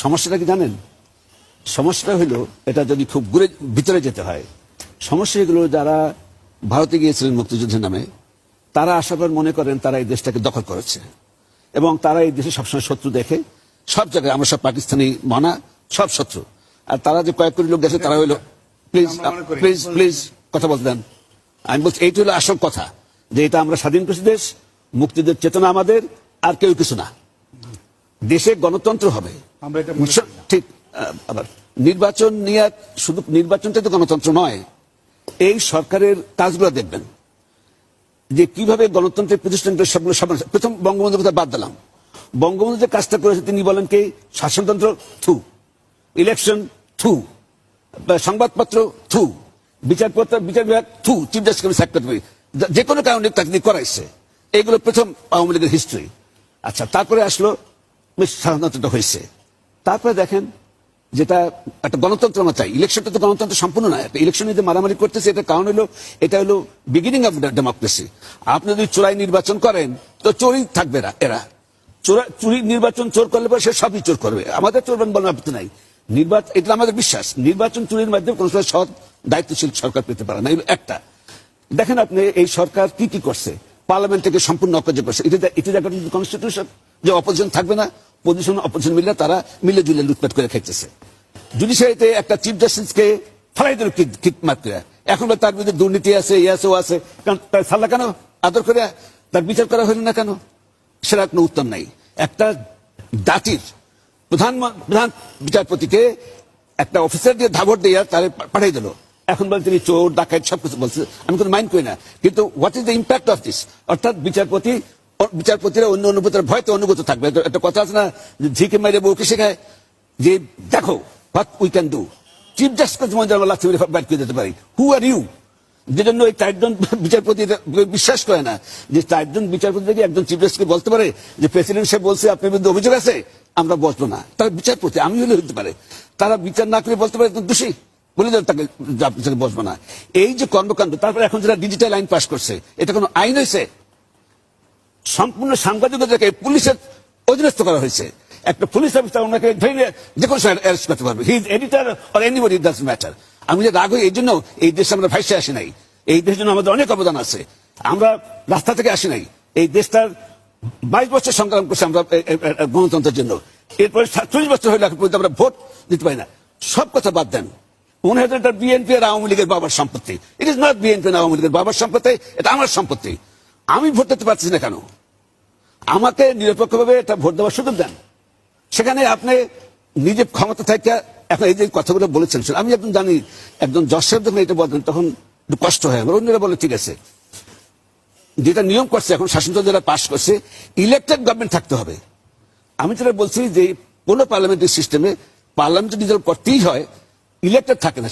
সমস্যাটা কি জানেন? সমস্যাটা হলো, এটা যদি খুব ভিতরে যেতে হয়, সমস্যা এগুলো যারা ভারতে গিয়েছিলেন মুক্তিযুদ্ধের নামে, তারা আসার পর মনে করেন তারা এই দেশটাকে দখল করেছে এবং তারা এই দেশে সবসময় শত্রু দেখে। সব জায়গায় আমরা সব পাকিস্তানি মনা, সব শত্রু। আর তারা যে কয়েক কোটি লোক গেছে তারা হইলো, প্লিজ প্লিজ প্লিজ কথা বলতে দেন। আমি বলছি এইটা হলো আসল কথা, যে এটা আমরা স্বাধীন কৃষি দেশ, মুক্তিযুদ্ধের চেতনা আমাদের, আর কেউ কিছু না। দেশে গণতন্ত্র হবে, ঠিক। আবার নির্বাচন নিয়ে, শুধু নির্বাচনটাই তো গণতন্ত্র নয়। এই সরকারের কাজগুলো দেখবেন যে কিভাবে গণতন্ত্রের প্রতিষ্ঠানগুলো সবগুলো সমান। প্রথম বঙ্গবন্ধুর কথা বাদ দিলাম, বঙ্গবন্ধু যে কাজটা করেছে তিনি বলেন কি, শাসনতন্ত্র থু, ইলেকশন থু, সংবাদপত্র থু, বিচার বিভাগ থু, চিফ জাস্টিস সেক্রেটারি, যে কোনো কারণে তাকে করাইছে। এগুলো প্রথম আওয়ামী লীগের হিস্ট্রি। আচ্ছা, তারপরে আসলো স্বাধীনতাটা হয়েছে। তারপরে দেখেন, যেটা একটা গণতন্ত্র আমরা চাই, ইলেকশনটা তো গণতন্ত্র সম্পূর্ণ নয়। একটা ইলেকশনে যে মারামারি করতেছে, এটা কারণ হলো, এটা হলো বিগিনিং অফ ডেমোক্রেসি। আপনি যদি চোরাই নির্বাচন করেন তো চোরই থাকবে না। এরা চুরি নির্বাচন চোর করলে পরে সে সবই চোর করবে। আমাদের চোরবেন বলার আপত্তি নাই। নির্বাচন, এটা আমাদের বিশ্বাস, নির্বাচন চুরির মাধ্যমে কোনো সময় সৎ দায়িত্বশীল সরকার পেতে পারে না। একটা দেখেন আপনি, এই সরকার কি কি করছে, পার্লামেন্ট থেকে সম্পূর্ণ অকার্য করছে। এটা কনস্টিটিউশন যে অপোজিশন থাকবে না, পজিশন অপোজিশন মিলে তারা মিলে জুলে লুটপাট করে খাইতেছে। জুডিশিয়ারিতে একটা চিফ জাস্টিসকে ফেলাই দিল কিকমাত করে। এখন তার বিরুদ্ধে দুর্নীতি আছে, ইয়াসও আছে, কারণ তার সাল্লা কেন আদর করে তার বিচার করা হইল না কেন? সেটা কোনো উত্তর নাই। একটা জাতির প্রধান বিচারপতিকে একটা অফিসার দিয়ে ধাবর দিয়ে তারে পাঠিয়ে দিল। এখন বলে তিনি চোর ডাকাত সবকিছু বলছে, আমি কোনো মাইন্ড করি না। কিন্তু what is the impact of this? অর্থাৎ বিচারপতিরা অন্য অনুভূতির ভয়তে অনুগত থাকবে। একটা কথা আছে না, যে ঝিকে মেরে বউকে শেখায়, যে দেখো what we can do. Chief justice বাইর করে দিতে পারি। হু আর ইউ? যে জন্য এই চারজন বিচারপতি বিশ্বাস করে না যে চারজন বিচারপতি থেকে একজন চিফ জাস্টিসকে বলতে পারে যে প্রেসিডেন্ট সাহেব বলছে আপনার বিরুদ্ধে অভিযোগ আছে, আমরা বসবো না। তারা বিচারপতি, আমি হলে হতে পারে, তারা বিচার না করে বলতে পারে দোষী, বলে তাকে বসবো না। এই যে কর্মকাণ্ড, তারপরে এখন যারা ডিজিটাল আইন পাস করছে, এটা কোনো আইন হয়েছে? সম্পূর্ণ সাংবাদিকতাকে পুলিশের অধীনস্থ করা হয়েছে। একটা পুলিশ অফিসার ওনাকে ধরে যে কোনো সময় অ্যারেস্ট করতে পারবে, he is editor or anybody, it doesn't matter. আমি যে রাগ হই এই জন্য, এই দেশে আমরা ভাইসে আসি নাই। এই দেশের জন্য আমাদের অনেক অবদান আছে। আমরা রাস্তা থেকে আসি নাই। এই দেশটার 22 বছর সংগ্রাম করছে আমরা গণতন্ত্রের জন্য। এরপরে 47 বছর হইলে এখন পর্যন্ত আমরা ভোট দিতে পারি না। সব কথা বাদ দেন, মনে হয় এটা বিএনপি আর আওয়ামী লীগের বাবার সম্পত্তি। ইট ইজ নট বিএনপি আর আওয়ামী লীগের বাবার সম্পত্তি, এটা আমার সম্পত্তি। আমি ভোট দিতে পারছি না কেন? আমাকে নিরপেক্ষভাবে এটা ভোট দেওয়ার সুযোগ দেন। সেখানে আপনি নিজে ক্ষমতা থেকে এখন এই যে কথাগুলো বলেছেন, আমি একজন জানি, একজন জজ সাহেব যখন এটা বলেন তখন একটু কষ্ট হয় আমার। অন্যরা বলে ঠিক আছে, যেটা নিয়ম করছে এখন শাসনতন্ত্র যারা পাশ করছে, ইলেকটেড গভর্নমেন্ট থাকতে হবে। আমি যেটা বলছি যে কোন পার্লামেন্টারি সিস্টেমে পার্লামেন্ট রিজলভ করতেই হয়, ইলেকটেড থাকে না।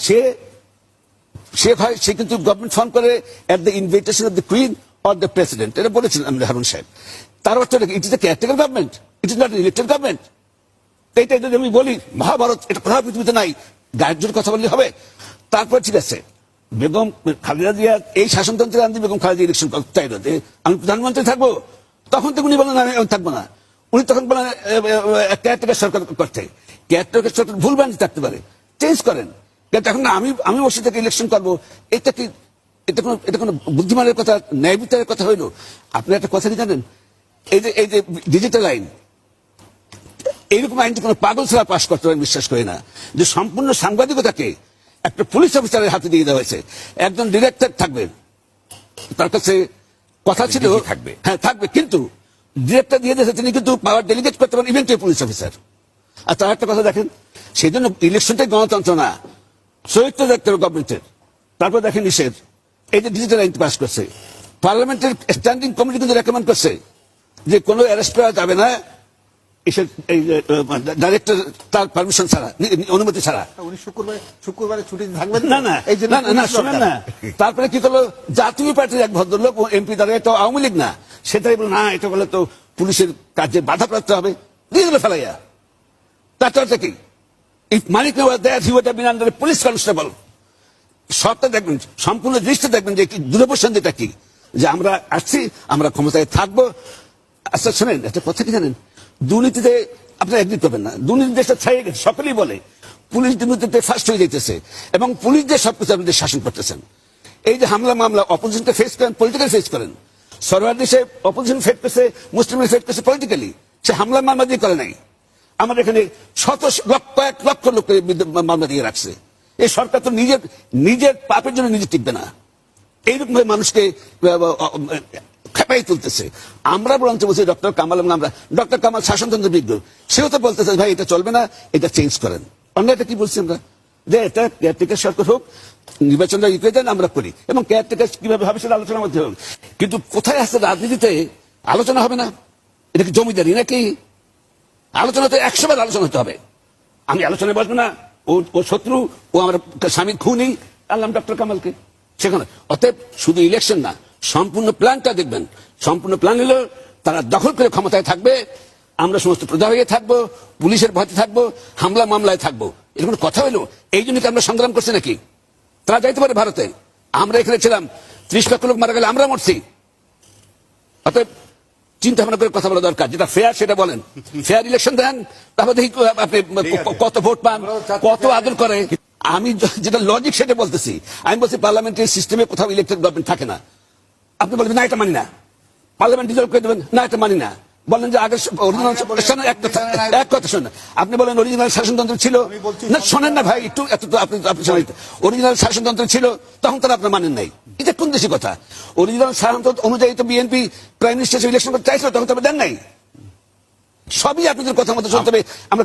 সে কিন্তু গভর্নমেন্ট ফর্ম করে at the invitation of the queen or the president. এটা বলেছিলেন আমরা হারুন সাহেব। তার অর্থ it is a caretaker government, it is not elected government. এইটা যদি আমি বলি মহাভারত, এটা কোথাও পৃথিবীতে নাই, গায়ের জোর কথা বললে হবে? তারপর ঠিক আছে, বেগম খালেদা জিয়া এই শাসনতন্ত্রের আনতে বেগম খালেদা ইলেকশন চাইল, আমি প্রধানমন্ত্রী থাকবো, তখন তো উনি বলেন আমি থাকবো না। উনি তখন বলেন কেয়ারটেকার সরকার করতে। কেয়ারটেকার সরকার ভুল বানিয়ে থাকতে পারে, চেঞ্জ করেন। কিন্তু এখন আমি বসে থেকে ইলেকশন করবো, এটা কি? এটা কোনো বুদ্ধিমানের কথা, ন্যায় বিচারের কথা হইলো? আপনি একটা কথা কি জানেন, এই যে ডিজিটাল আইন, এইরকম আইনটি কোনো পাগল ছাড়া পাশ করতে পারেন বিশ্বাস করি না। যে সম্পূর্ণ সাংবাদিকতাকে একটা পুলিশ অফিসারের হাতে দিয়ে দেওয়া হয়েছে। একজন ডিরেক্টর থাকবে, তার কাছে কথা ছিল থাকবে, হ্যাঁ থাকবে, কিন্তু ডিরেক্টর দিয়ে দিয়েছে, তিনি কিন্তু পাওয়ার ডেলিগেট করতে পারেন ইভেন পুলিশ অফিসার। আর তার একটা কথা দেখেন, সেই জন্য ইলেকশনটাই গণতন্ত্র না, চরিত্র দেখতে হবে গভর্নমেন্টের। তারপর দেখেন নিষেধ, এই যে ডিজিটাল আইন পাস করছে, পার্লামেন্টের স্ট্যান্ডিং কমিটি কিন্তু রেকমেন্ড করছে যে কোনো অ্যারেস্ট করা যাবে না ডাইরেক্টর তার পারমিশন ছাড়া, অনুমতি ছাড়া। উনি শুক্রবারে ছুটি থাকবেন না, না না শোনেন না। তারপরে কি করলো, জাতীয় পার্টির এক ভদ্রলোক এমপি দাঁড়িয়ে, তো আওয়ামী লীগ না, সেটাই বলল না, এটা বলে তো পুলিশের কাজে বাধাপ্রাপ্ত হবে, দিয়ে দিল ফেলাইয়া। তারপরে কি, ইফ মালিক নেওয়া দেয় he would have been under police constable. সবটা দেখবেন, সম্পূর্ণ দৃষ্টি দেখবেন যে দুরবসন্ধিটা কি, যে আমরা আসছি, আমরা ক্ষমতায় থাকবো। আচ্ছা শোনেন একটা কথা কি জানেন, দুর্নীতিতে আপনারা একদিন করবেন না। দুর্নীতি দেশটা ছাইয়ে গেছে, সকলেই বলে পুলিশ দুর্নীতিতে ফার্স্ট হয়ে যাইতেছে এবং পুলিশ যে সবকিছু আপনাদের শাসন করতেছেন। এই যে হামলা মামলা অপোজিশনকে ফেস করেন, পলিটিক্যাল ফেস করেন। সরকার দেশে অপোজিশন ফেস করছে, মুসলিমরা ফেস করছে পলিটিক্যালি। সে হামলা মামলা দিয়ে করে নাই। আমাদের এখানে কয়েক লক্ষ লোক মামলা দিয়ে রাখছে। এই সরকার তো নিজের পাপের জন্য নিজে টিকবে না, এইরকম ভাবে মানুষকে খেপাই তুলতেছে। আমরা বরঞ্চ বলছি ডক্টর কামাল, আমরা ডক্টর কামাল শাসনতন্ত্র বিজ্ঞ, সেও তো বলতেছে ভাই এটা চলবে না, এটা চেঞ্জ করেন। অন্যটা কি বলছি আমরা, যে এটা কেয়ারটেকার সরকার হোক, নির্বাচনটা ই করে দেন, আমরা করি, এবং কেয়ারটেকার কিভাবে হবে সেটা আলোচনার মধ্যে হোক। কিন্তু কোথায় আসছে রাজনীতিতে আলোচনা হবে না? এটা কি জমিদারি নাকি? আলোচনা তো 100 বার আলোচনা হতে হবে। আমি আলোচনায় বসবো না, ও শত্রু, ও আমার স্বামীর খুনি, আল্লাহ ডক্টর কামালকে সেখানে। অতএব শুধু ইলেকশন না, সম্পূর্ণ প্ল্যানটা দেখবেন। সম্পূর্ণ প্ল্যান হলো তারা দখল করে ক্ষমতায় থাকবে, আমরা সমস্ত প্রজা হয়ে থাকবো, পুলিশের ভয়তে থাকবো, হামলা মামলায় থাকবো। এরকম কথা হলো? এই জন্য কি আমরা সংগ্রাম করছি নাকি? তারা যাইতে পারে ভারতে, আমরা এখানে ছিলাম, 30 লক্ষ লোক মারা গেলে আমরা মরছি। অতএব চিন্তা ভাবনা করে কথা বলা দরকার, যেটা ফেয়ার সেটা বলেন। ফেয়ার ইলেকশন দেন, তারপর দেখি আপনি কত ভোট পান, কত আদর করে। আমি যেটা লজিক সেটা বলতেছি। আমি বলছি পার্লামেন্টারি সিস্টেমে কোথাও ইলেকটেড গভর্নমেন্ট থাকে না। আপনি বলবেন না এটা মানি না, পার্লামেন্ট ডিজলভ করে দেবেন, না এটা মানি না। বলেন যে আগে অরিজিনাল এক কথা শোনেন, আপনি বলেন অরিজিনাল শাসনতন্ত্র ছিল না, শোনেন না ভাই একটু, এত তো আপনি অরিজিনাল শাসনতন্ত্র ছিল, তখন তারা আপনার মানেন নাই। এটা কোন দেশি কথা? অরিজিনাল শাসনতন্ত্র অনুযায়ী তো বিএনপি প্রাইম মিনিস্টার ইলেকশন করতে চাইছিল, তখন তো দেন নাই। সবই আপনাদের কথা মতো চলতে হবে। আমরা